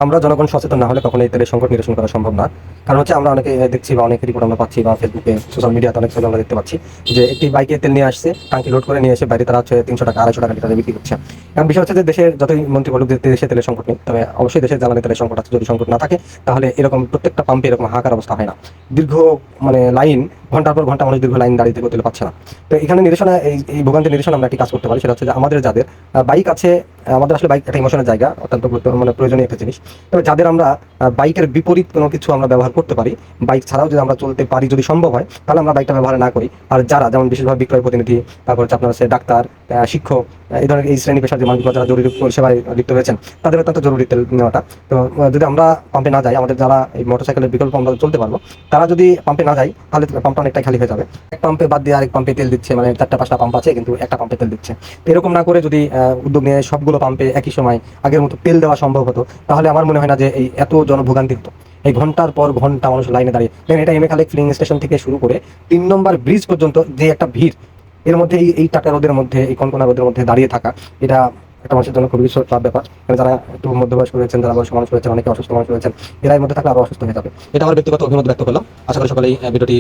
আমরা জনগণ সচেতন না হলে কখনো এই তেলের সংকট নিরসন করা সম্ভব না। কারণ হচ্ছে আমরা অনেকে দেখছি বা অনেক রিপোর্ট আমরা পাচ্ছি বা ফেসবুকে সোশ্যাল মিডিয়াতে অনেক ছবি আমরা দেখতে পাচ্ছি যে একটি বাইকে তেল নিয়ে আসছে, টাঙ্কি লোড করে নিয়ে এসে বাইরে তারা হচ্ছে 300 টাকা 250 টাকা লিটারে বিক্রি করছে। এখন বিষয় হচ্ছে যে দেশের যতই মন্ত্রী বলুক যে দেশে তেলের সংকট নেই, তবে অবশ্যই দেশের জ্বালানি তেলের সংকট আছে। যদি সংকট না থাকে তাহলে এরকম প্রত্যেকটা পাম্পে এরকম হাহাকার অবস্থা হয় না। দীর্ঘ লাইন, ঘন্টার পর ঘন্টা মানুষ দীর্ঘ লাইন দাঁড়িয়ে থেকে তেল পাচ্ছে না। তো এখানে নিরসনে এই ভোগান্তি নিরসনে আমরা একটি কাজ করতে পারি, সেটা হচ্ছে যে আমাদের যাদের বাইক আছে, আমাদের আসলে বাইক একটা ইমোশনের জায়গা, অত্যন্ত প্রয়োজনীয় একটা জিনিস। তবে যাদের আমরা বাইকের বিপরীত কোনো কিছু আমরা ব্যবহার করতে পারি, বাইক ছাড়াও যদি আমরা চলতে পারি, যদি সম্ভব হয়, তাহলে আমরা বাইকটা ব্যবহার না করি। আর যারা যেমন বিশেষভাবে বিক্রয় প্রতিনিধি, তারপর হচ্ছে আপনার হচ্ছে ডাক্তার, শিক্ষক, এই ধরনের এই শ্রেণী পেশার যে মানুষগুলো যারা জরুরি পরিষেবায় লিপ্ত রয়েছেন, তাদের অত্যন্ত জরুরি তেল নেওয়াটা। তো যদি আমরা পাম্পে না যাই, আমাদের যারা এই মোটরসাইকেলের বিকল্প আমরা চলতে পারবো, তারা যদি পাম্পে না যায় তাহলে পাম্পটা অনেকটাই খালি হয়ে যাবে। এক পাম্পে বাদ দিয়ে আরেক পাম্পে তেল দিচ্ছে, মানে 4টা 5টা পাম্প আছে কিন্তু একটা পাম্পে তেল দিচ্ছে। তো এরকম না করে যদি উদ্যোগ নিয়ে সবগুলো পাম্পে একই সময় আগের মতো তেল দেওয়া সম্ভব হতো, তাহলে আমার মনে হয় না যে এই এত জনভোগান্তি হতো। এই ঘন্টার পর ঘন্টা মানুষ লাইনে দাঁড়িয়ে, দেখেন এটা M A Khalek filling station থেকে শুরু করে 3 নম্বর ব্রিজ পর্যন্ত যে একটা ভিড়, এর মধ্যে এই টাটা রোদের মধ্যে, এই কনকনা রোদের মধ্যে দাঁড়িয়ে থাকা, এটা একটা মানুষের জন্য খুবই খারাপ ব্যাপার। কারণ যারা একটু মধ্যবয়স্ক রয়েছেন, যারা বয়স্ক মানুষ রয়েছেন, অনেকে অসুস্থ মানুষ রয়েছেন, এরা এর মধ্যে থাকলে আরো অসুস্থ হয়ে যাবে। এটা আমার ব্যক্তিগত অভিমত ব্যক্ত করলাম। আশা করি সকলেই ভিডিওটি